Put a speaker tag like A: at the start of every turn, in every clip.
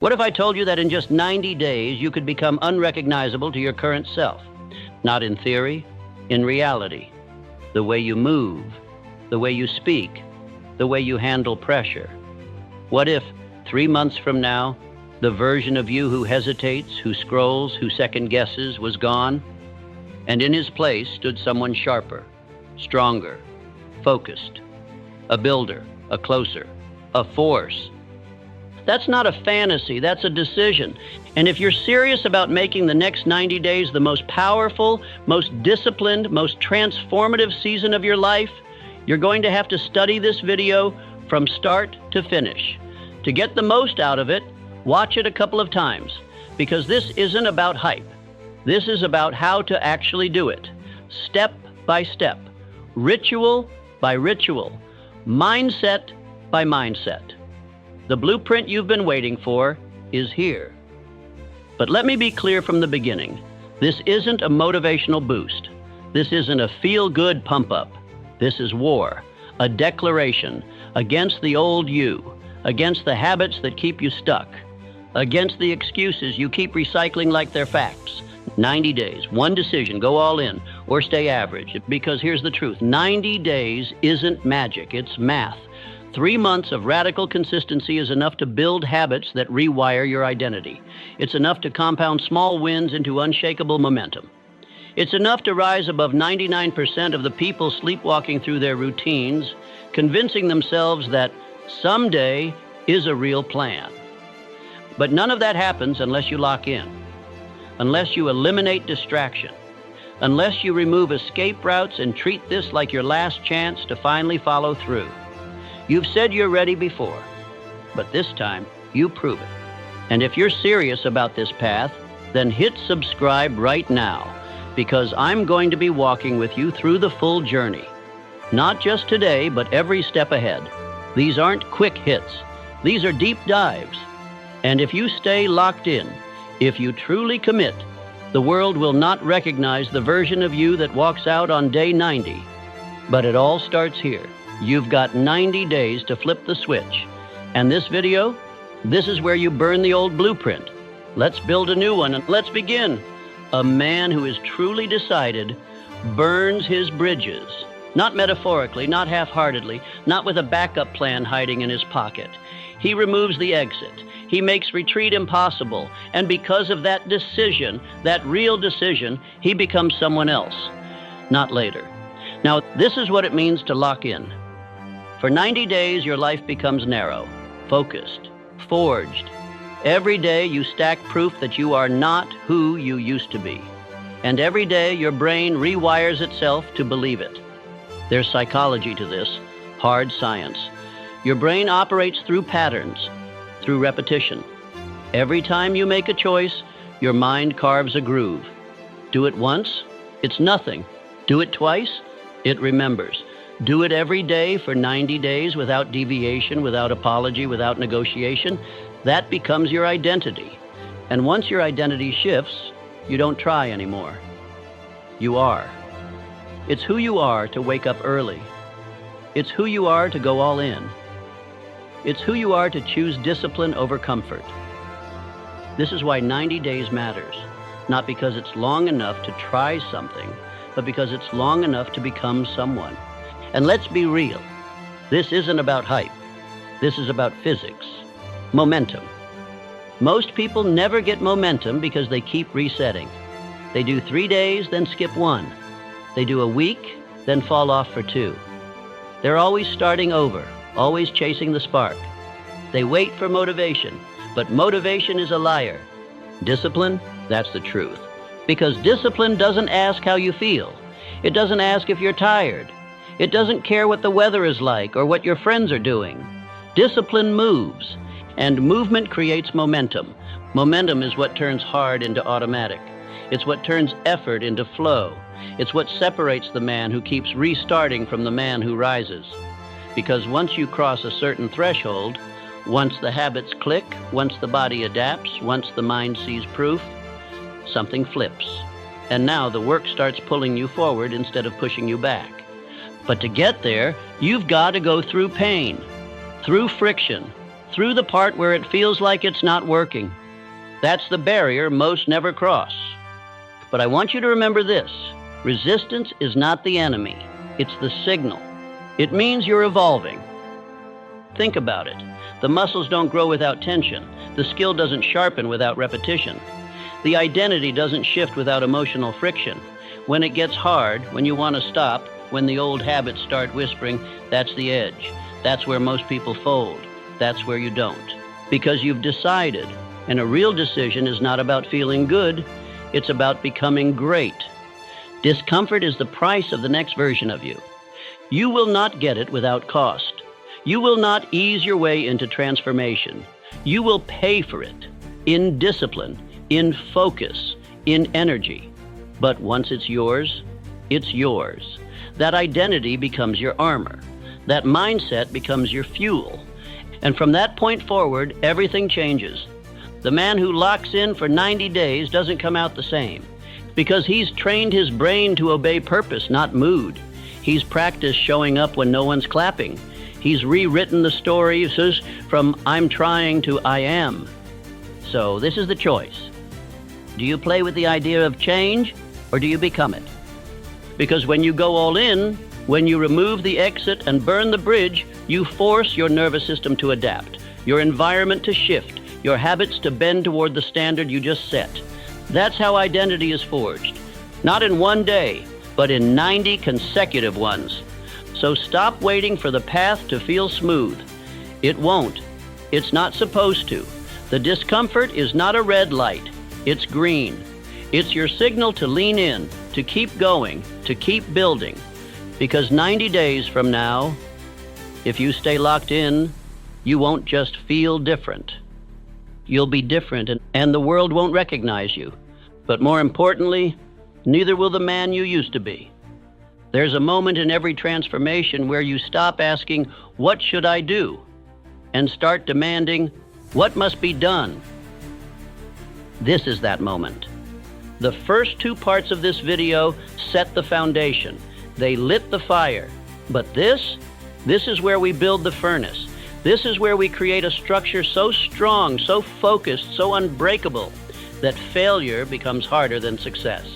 A: What if I told you that in just 90 days you could become unrecognizable to your current self? Not in theory, in reality. The way you move, the way you speak, the way you handle pressure. What if, 3 months from now, the version of you who hesitates, who scrolls, who second guesses was gone, and in his place stood someone sharper, stronger, focused, a builder, a closer, a force? That's not a fantasy, that's a decision. And if you're serious about making the next 90 days the most powerful, most disciplined, most transformative season of your life, you're going to have to study this video from start to finish. To get the most out of it, watch it a couple of times, because this isn't about hype. This is about how to actually do it, step by step, ritual by ritual, mindset by mindset. The blueprint you've been waiting for is here. But let me be clear from the beginning. This isn't a motivational boost. This isn't a feel-good pump-up. This is war, a declaration against the old you, against the habits that keep you stuck, against the excuses you keep recycling like they're facts. 90 days, one decision, go all in, or stay average. Because here's the truth, 90 days isn't magic, it's math. 3 months of radical consistency is enough to build habits that rewire your identity. It's enough to compound small wins into unshakable momentum. It's enough to rise above 99% of the people sleepwalking through their routines, convincing themselves that someday is a real plan. But none of that happens unless you lock in, unless you eliminate distraction, unless you remove escape routes and treat this like your last chance to finally follow through. You've said you're ready before, but this time you prove it. And if you're serious about this path, then hit subscribe right now, because I'm going to be walking with you through the full journey. Not just today, but every step ahead. These aren't quick hits. These are deep dives. And if you stay locked in, if you truly commit, the world will not recognize the version of you that walks out on day 90. But it all starts here. You've got 90 days to flip the switch. And this video, this is where you burn the old blueprint. Let's build a new one and let's begin. A man who is truly decided burns his bridges. Not metaphorically, not half-heartedly, not with a backup plan hiding in his pocket. He removes the exit. He makes retreat impossible. And because of that decision, that real decision, he becomes someone else. Not later. Now, this is what it means to lock in. For 90 days, your life becomes narrow, focused, forged. Every day you stack proof that you are not who you used to be. And every day your brain rewires itself to believe it. There's psychology to this, hard science. Your brain operates through patterns, through repetition. Every time you make a choice, your mind carves a groove. Do it once, it's nothing. Do it twice, it remembers. Do it every day for 90 days without deviation, without apology, without negotiation. That becomes your identity. And once your identity shifts, you don't try anymore. You are. It's who you are to wake up early. It's who you are to go all in. It's who you are to choose discipline over comfort. This is why 90 days matters. Not because it's long enough to try something, but because it's long enough to become someone. And let's be real. This isn't about hype. This is about physics. Momentum. Most people never get momentum because they keep resetting. They do 3 days, then skip 1. They do a week, then fall off for 2. They're always starting over, always chasing the spark. They wait for motivation, but motivation is a liar. Discipline, that's the truth. Because discipline doesn't ask how you feel. It doesn't ask if you're tired. It doesn't care what the weather is like or what your friends are doing. Discipline moves, and movement creates momentum. Momentum is what turns hard into automatic. It's what turns effort into flow. It's what separates the man who keeps restarting from the man who rises. Because once you cross a certain threshold, once the habits click, once the body adapts, once the mind sees proof, something flips. And now the work starts pulling you forward instead of pushing you back. But to get there, you've got to go through pain, through friction, through the part where it feels like it's not working. That's the barrier most never cross. But I want you to remember this. Resistance is not the enemy. It's the signal. It means you're evolving. Think about it. The muscles don't grow without tension. The skill doesn't sharpen without repetition. The identity doesn't shift without emotional friction. When it gets hard, when you want to stop, when the old habits start whispering, that's the edge. That's where most people fold. That's where you don't. Because you've decided. And a real decision is not about feeling good. It's about becoming great. Discomfort is the price of the next version of you. You will not get it without cost. You will not ease your way into transformation. You will pay for it in discipline, in focus, in energy. But once it's yours, it's yours. That identity becomes your armor. That mindset becomes your fuel. And from that point forward, everything changes. The man who locks in for 90 days doesn't come out the same, because he's trained his brain to obey purpose, not mood. He's practiced showing up when no one's clapping. He's rewritten the stories from I'm trying to I am. So this is the choice. Do you play with the idea of change, or do you become it? Because when you go all in, when you remove the exit and burn the bridge, you force your nervous system to adapt, your environment to shift, your habits to bend toward the standard you just set. That's how identity is forged. Not in one day, but in 90 consecutive ones. So stop waiting for the path to feel smooth. It won't. It's not supposed to. The discomfort is not a red light. It's green. It's your signal to lean in, to keep going, to keep building. Because 90 days from now, if you stay locked in, you won't just feel different. You'll be different, and the world won't recognize you. But more importantly, neither will the man you used to be. There's a moment in every transformation where you stop asking, what should I do? And start demanding, what must be done? This is that moment. The first two parts of this video set the foundation. They lit the fire. But this is where we build the furnace. This is where we create a structure so strong, so focused, so unbreakable, that failure becomes harder than success.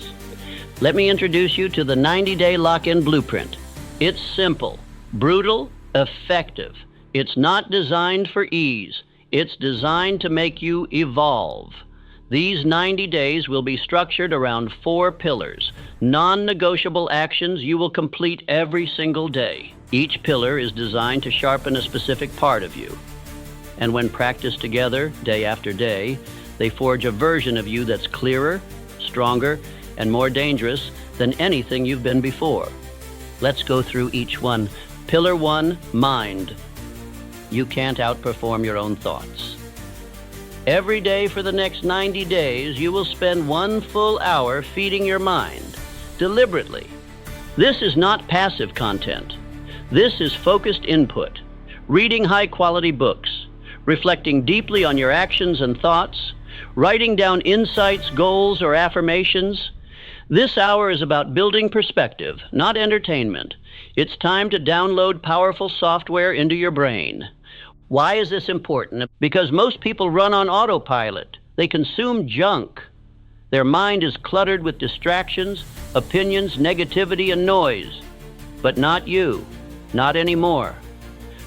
A: Let me introduce you to the 90-day lock-in blueprint. It's simple, brutal, effective. It's not designed for ease. It's designed to make you evolve. These 90 days will be structured around 4 pillars, non-negotiable actions you will complete every single day. Each pillar is designed to sharpen a specific part of you. And when practiced together, day after day, they forge a version of you that's clearer, stronger, and more dangerous than anything you've been before. Let's go through each one. Pillar 1, mind. You can't outperform your own thoughts. Every day for the next 90 days, you will spend 1 full hour feeding your mind, deliberately. This is not passive content. This is focused input, reading high-quality books, reflecting deeply on your actions and thoughts, writing down insights, goals, or affirmations. This hour is about building perspective, not entertainment. It's time to download powerful software into your brain. Why is this important? Because most people run on autopilot. They consume junk. Their mind is cluttered with distractions, opinions, negativity, and noise. But not you. Not anymore.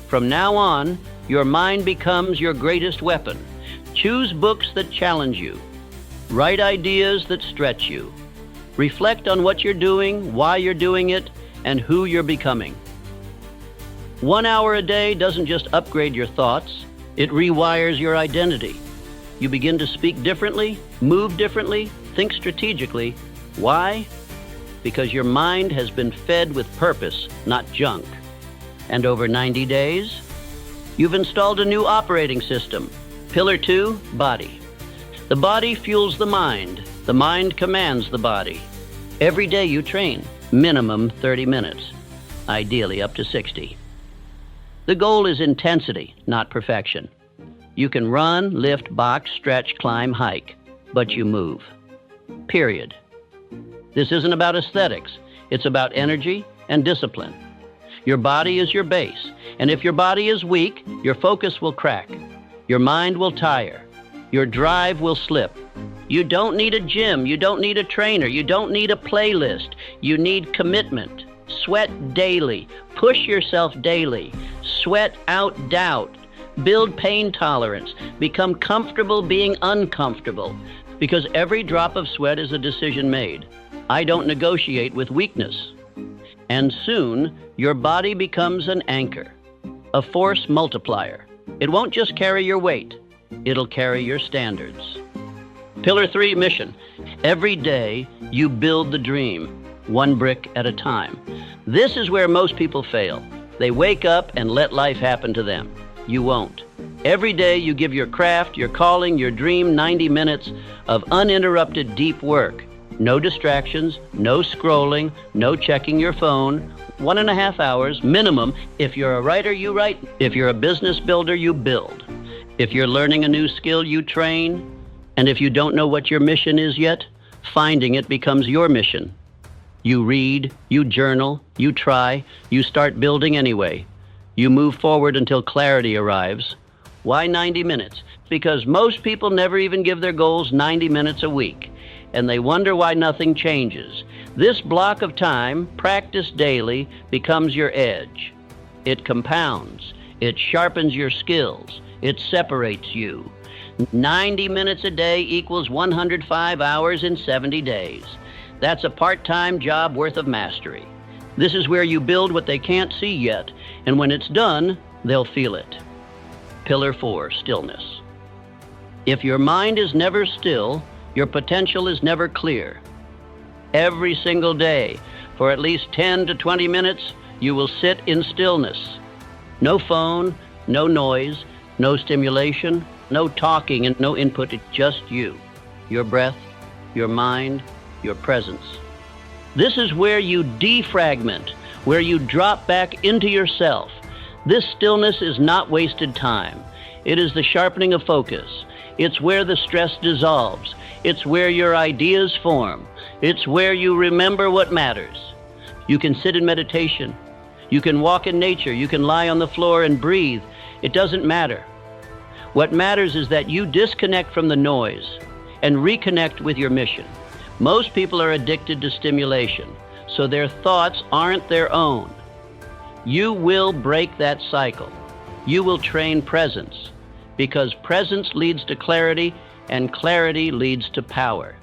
A: From now on, your mind becomes your greatest weapon. Choose books that challenge you. Write ideas that stretch you. Reflect on what you're doing, why you're doing it, and who you're becoming. 1 hour a day doesn't just upgrade your thoughts, it rewires your identity. You begin to speak differently, move differently, think strategically. Why? Because your mind has been fed with purpose, not junk. And over 90 days, you've installed a new operating system. Pillar 2, body. The body fuels the mind commands the body. Every day you train, minimum 30 minutes, ideally up to 60. The goal is intensity, not perfection. You can run, lift, box, stretch, climb, hike, but you move. Period. This isn't about aesthetics. It's about energy and discipline. Your body is your base, and if your body is weak, your focus will crack. Your mind will tire. Your drive will slip. You don't need a gym. You don't need a trainer. You don't need a playlist. You need commitment. Sweat daily. Push yourself daily. Sweat out doubt. Build pain tolerance. Become comfortable being uncomfortable. Because every drop of sweat is a decision made. I don't negotiate with weakness. And soon, your body becomes an anchor, a force multiplier. It won't just carry your weight. It'll carry your standards. Pillar 3, mission. Every day, you build the dream, one brick at a time. This is where most people fail. They wake up and let life happen to them. You won't. Every day, you give your craft, your calling, your dream 90 minutes of uninterrupted deep work. No distractions, no scrolling, no checking your phone. 1.5 hours minimum. If you're a writer, you write. If you're a business builder, you build. If you're learning a new skill, you train. And if you don't know what your mission is yet, finding it becomes your mission. You read, you journal, you try, you start building anyway. You move forward until clarity arrives. Why 90 minutes? Because most people never even give their goals 90 minutes a week, and they wonder why nothing changes. This block of time, practiced daily, becomes your edge. It compounds. It sharpens your skills. It separates you. 90 minutes a day equals 105 hours in 70 days. That's a part-time job worth of mastery. This is where you build what they can't see yet, and when it's done, they'll feel it. Pillar 4, stillness. If your mind is never still, your potential is never clear. Every single day, for at least 10 to 20 minutes, you will sit in stillness. No phone, no noise, no stimulation, no talking and no input, it's just you, your breath, your mind, your presence. This is where you defragment, where you drop back into yourself. This stillness is not wasted time. It is the sharpening of focus. It's where the stress dissolves. It's where your ideas form. It's where you remember what matters. You can sit in meditation. You can walk in nature. You can lie on the floor and breathe. It doesn't matter. What matters is that you disconnect from the noise and reconnect with your mission. Most people are addicted to stimulation, so their thoughts aren't their own. You will break that cycle. You will train presence, because presence leads to clarity, and clarity leads to power.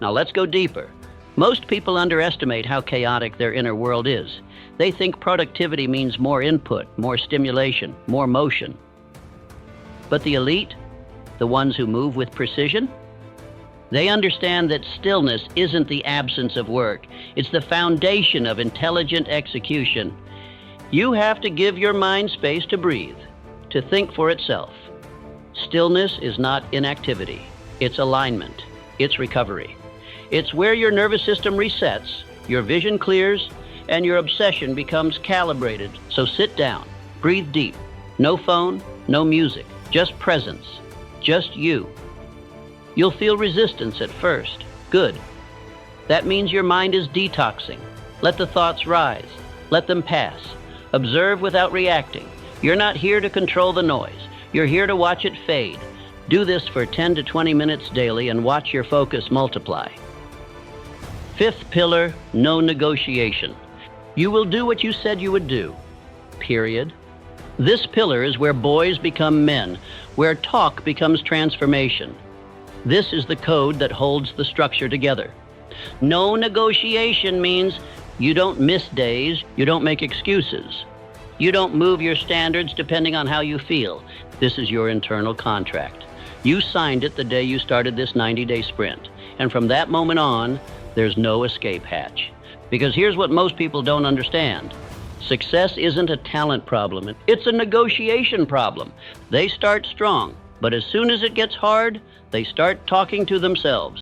A: Now let's go deeper. Most people underestimate how chaotic their inner world is. They think productivity means more input, more stimulation, more motion. But the elite, the ones who move with precision, they understand that stillness isn't the absence of work. It's the foundation of intelligent execution. You have to give your mind space to breathe, to think for itself. Stillness is not inactivity. It's alignment. It's recovery. It's where your nervous system resets, your vision clears, and your obsession becomes calibrated. So sit down, breathe deep. No phone, no music, just presence, just you. You'll feel resistance at first. Good. That means your mind is detoxing. Let the thoughts rise. Let them pass. Observe without reacting. You're not here to control the noise. You're here to watch it fade. Do this for 10 to 20 minutes daily and watch your focus multiply. 5th pillar, no negotiation. You will do what you said you would do. Period. This pillar is where boys become men, where talk becomes transformation. This is the code that holds the structure together. No negotiation means you don't miss days, you don't make excuses. You don't move your standards depending on how you feel. This is your internal contract. You signed it the day you started this 90-day sprint. And from that moment on, there's no escape hatch. Because here's what most people don't understand. Success isn't a talent problem. It's a negotiation problem. They start strong, but as soon as it gets hard, they start talking to themselves.